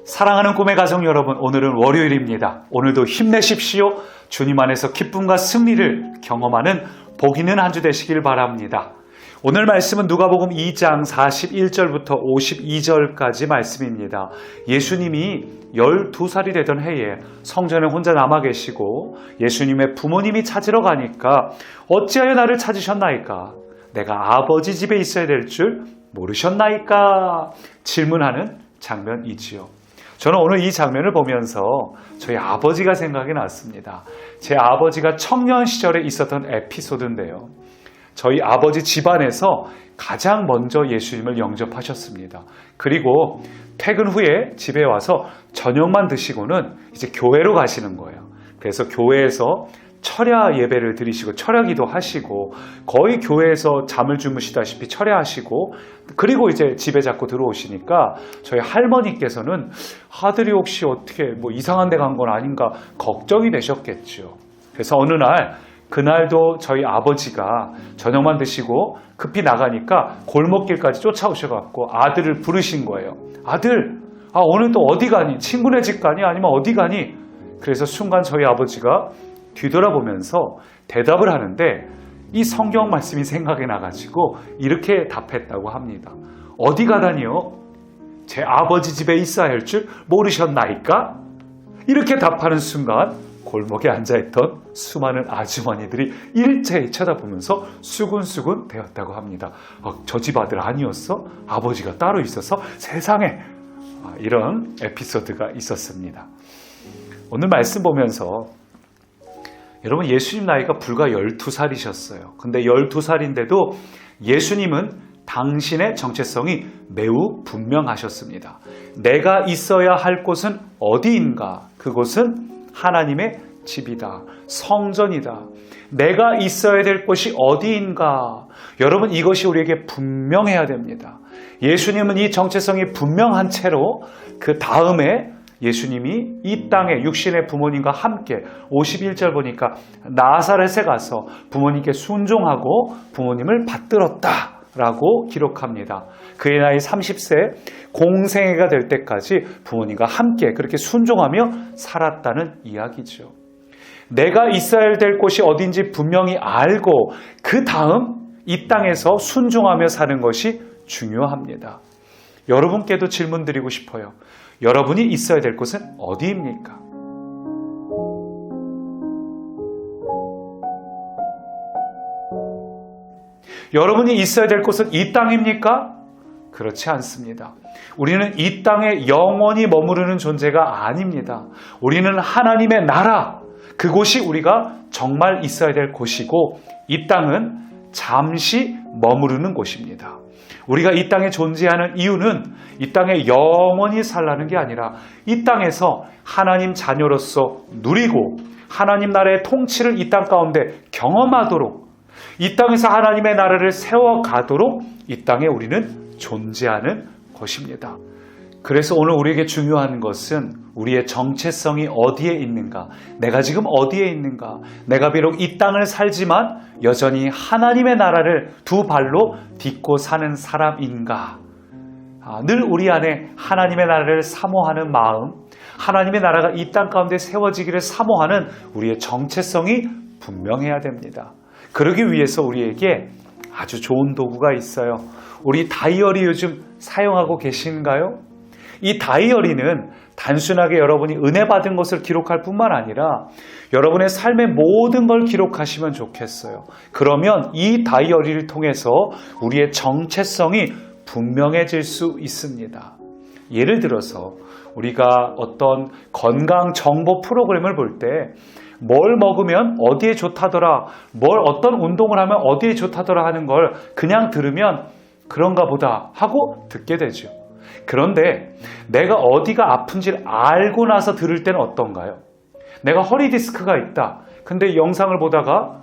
사랑하는 꿈의 가족 여러분, 오늘은 월요일입니다. 오늘도 힘내십시오. 주님 안에서 기쁨과 승리를 경험하는 복 있는 한 주 되시길 바랍니다. 오늘 말씀은 누가복음 2장 41절부터 52절까지 말씀입니다. 예수님이 12살이 되던 해에 성전에 혼자 남아 계시고 예수님의 부모님이 찾으러 가니까 어찌하여 나를 찾으셨나이까? 내가 아버지 집에 있어야 될 줄 모르셨나이까? 질문하는 장면이지요. 저는 오늘 이 장면을 보면서 저희 아버지가 생각이 났습니다. 제 아버지가 청년 시절에 있었던 에피소드인데요. 저희 아버지 집안에서 가장 먼저 예수님을 영접하셨습니다. 그리고 퇴근 후에 집에 와서 저녁만 드시고는 이제 교회로 가시는 거예요. 그래서 교회에서 철야 예배를 드리시고 철야기도 하시고 거의 교회에서 잠을 주무시다시피 철야하시고 그리고 이제 집에 자꾸 들어오시니까 저희 할머니께서는 아들이 혹시 어떻게 이상한 데 간 건 아닌가 걱정이 되셨겠죠. 그래서 어느 날 그날도 저희 아버지가 저녁만 드시고 급히 나가니까 골목길까지 쫓아오셔갖고 아들을 부르신 거예요. 아들, 오늘 또 어디 가니? 친구네 집 가니? 아니면 어디 가니? 그래서 순간 저희 아버지가 뒤돌아보면서 대답을 하는데 이 성경 말씀이 생각이 나가지고 이렇게 답했다고 합니다. 어디 가다니요? 제 아버지 집에 있어야 할 줄 모르셨나이까? 이렇게 답하는 순간 골목에 앉아있던 수많은 아주머니들이 일제히 쳐다보면서 수군수군 되었다고 합니다. 저 집 아들 아니었어? 아버지가 따로 있어서 세상에 이런 에피소드가 있었습니다. 오늘 말씀 보면서 여러분 예수님 나이가 불과 12살이셨어요. 근데 12살인데도 예수님은 당신의 정체성이 매우 분명하셨습니다. 내가 있어야 할 곳은 어디인가? 그곳은 하나님의 집이다. 성전이다. 내가 있어야 될 곳이 어디인가? 여러분 이것이 우리에게 분명해야 됩니다. 예수님은 이 정체성이 분명한 채로 그 다음에 예수님이 이 땅에 육신의 부모님과 함께 51절 보니까 나사렛에 가서 부모님께 순종하고 부모님을 받들었다 라고 기록합니다. 그의 나이 30세 공생애가 될 때까지 부모님과 함께 그렇게 순종하며 살았다는 이야기죠. 내가 있어야 될 곳이 어딘지 분명히 알고 그 다음 이 땅에서 순종하며 사는 것이 중요합니다. 여러분께도 질문 드리고 싶어요. 여러분이 있어야 될 곳은 어디입니까? 여러분이 있어야 될 곳은 이 땅입니까? 그렇지 않습니다. 우리는 이 땅에 영원히 머무르는 존재가 아닙니다. 우리는 하나님의 나라, 그곳이 우리가 정말 있어야 될 곳이고 이 땅은 잠시 머무르는 곳입니다. 우리가 이 땅에 존재하는 이유는 이 땅에 영원히 살라는 게 아니라 이 땅에서 하나님 자녀로서 누리고 하나님 나라의 통치를 이 땅 가운데 경험하도록 이 땅에서 하나님의 나라를 세워가도록 이 땅에 우리는 존재하는 것입니다. 그래서 오늘 우리에게 중요한 것은 우리의 정체성이 어디에 있는가? 내가 지금 어디에 있는가? 내가 비록 이 땅을 살지만 여전히 하나님의 나라를 두 발로 딛고 사는 사람인가? 늘 우리 안에 하나님의 나라를 사모하는 마음, 하나님의 나라가 이 땅 가운데 세워지기를 사모하는 우리의 정체성이 분명해야 됩니다. 그러기 위해서 우리에게 아주 좋은 도구가 있어요. 우리 다이어리 요즘 사용하고 계신가요? 이 다이어리는 단순하게 여러분이 은혜 받은 것을 기록할 뿐만 아니라 여러분의 삶의 모든 걸 기록하시면 좋겠어요. 그러면 이 다이어리를 통해서 우리의 정체성이 분명해질 수 있습니다. 예를 들어서 우리가 어떤 건강 정보 프로그램을 볼 때 뭘 먹으면 어디에 좋다더라, 어떤 운동을 하면 어디에 좋다더라 하는 걸 그냥 들으면 그런가 보다 하고 듣게 되죠. 그런데 내가 어디가 아픈지를 알고 나서 들을 때는 어떤가요? 내가 허리 디스크가 있다. 근데 영상을 보다가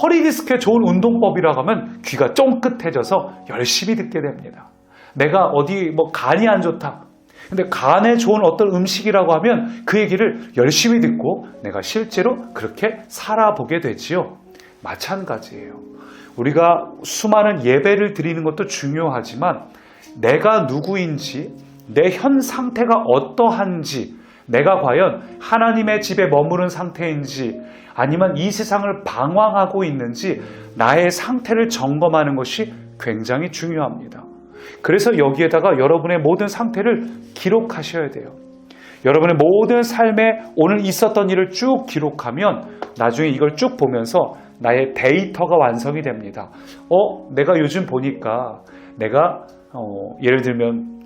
허리 디스크에 좋은 운동법이라고 하면 귀가 쫑긋해져서 열심히 듣게 됩니다. 내가 어디 간이 안 좋다. 근데 간에 좋은 어떤 음식이라고 하면 그 얘기를 열심히 듣고 내가 실제로 그렇게 살아보게 되지요. 마찬가지예요. 우리가 수많은 예배를 드리는 것도 중요하지만 내가 누구인지 내 현 상태가 어떠한지, 내가 과연 하나님의 집에 머무른 상태인지 아니면 이 세상을 방황하고 있는지 나의 상태를 점검하는 것이 굉장히 중요합니다. 그래서 여기에다가 여러분의 모든 상태를 기록하셔야 돼요. 여러분의 모든 삶에 오늘 있었던 일을 쭉 기록하면 나중에 이걸 쭉 보면서 나의 데이터가 완성이 됩니다. 내가 요즘 보니까 내가 예를 들면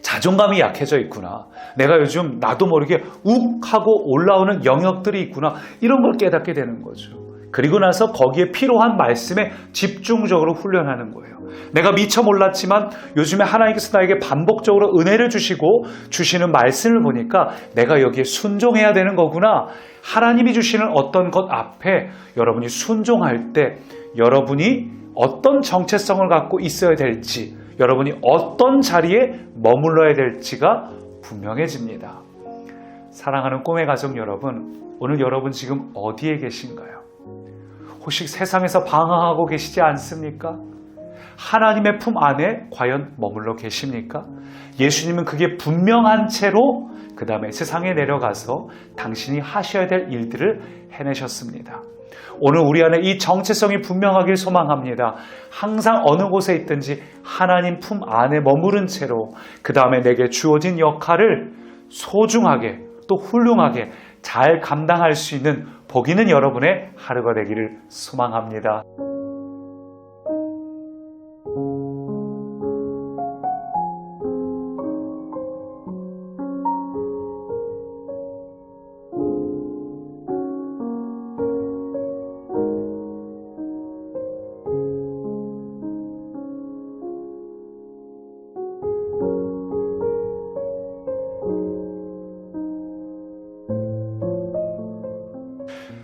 자존감이 약해져 있구나. 내가 요즘 나도 모르게 욱 하고 올라오는 영역들이 있구나. 이런 걸 깨닫게 되는 거죠. 그리고 나서 거기에 필요한 말씀에 집중적으로 훈련하는 거예요. 내가 미처 몰랐지만 요즘에 하나님께서 나에게 반복적으로 은혜를 주시고 주시는 말씀을 보니까 내가 여기에 순종해야 되는 거구나. 하나님이 주시는 어떤 것 앞에 여러분이 순종할 때 여러분이 어떤 정체성을 갖고 있어야 될지, 여러분이 어떤 자리에 머물러야 될지가 분명해집니다. 사랑하는 꿈의 가족 여러분, 오늘 여러분 지금 어디에 계신가요? 혹시 세상에서 방황하고 계시지 않습니까? 하나님의 품 안에 과연 머물러 계십니까? 예수님은 그게 분명한 채로 그 다음에 세상에 내려가서 당신이 하셔야 될 일들을 해내셨습니다. 오늘 우리 안에 이 정체성이 분명하길 소망합니다. 항상 어느 곳에 있든지 하나님 품 안에 머무른 채로 그 다음에 내게 주어진 역할을 소중하게 또 훌륭하게 잘 감당할 수 있는 복 있는 여러분의 하루가 되기를 소망합니다.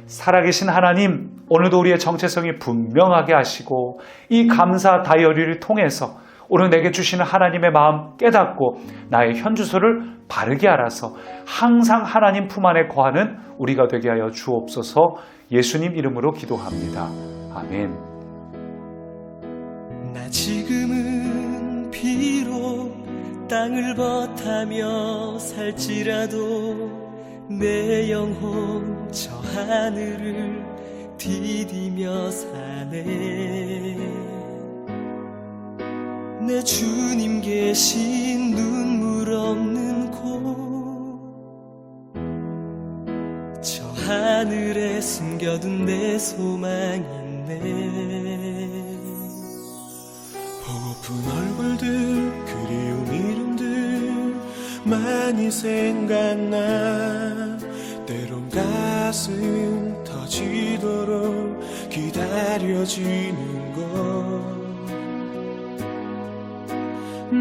살아계신 하나님, 오늘도 우리의 정체성이 분명하게 하시고 이 감사 다이어리를 통해서 오늘 내게 주시는 하나님의 마음 깨닫고 나의 현주소를 바르게 알아서 항상 하나님 품 안에 거하는 우리가 되게 하여 주옵소서. 예수님 이름으로 기도합니다. 아멘. 나 지금은 비록 땅을 버타며 살지라도 내 영혼 저 하늘을 디디며 사네. 내 주님 계신 눈물 없는 곳, 저 하늘에 숨겨둔 내 소망 있네. 보고픈 얼굴들, 그리운 이름들 많이 생각나. 때론 가슴 터지도록 기다려지는 것.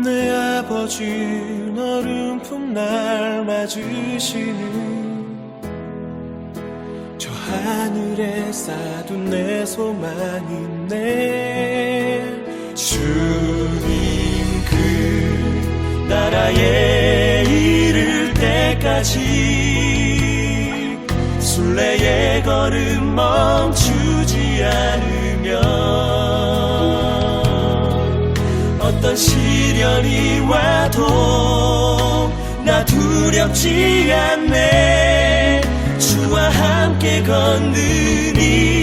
내 아버지 너른 품 날 맞으시는 저 하늘에 쌓둔 내 소망 있네. 주님 그 나라에 이를 때까지 순례의 걸음 멈추지 않으면 어떤 시련이 와도 나 두렵지 않네. 주와 함께 걷는 이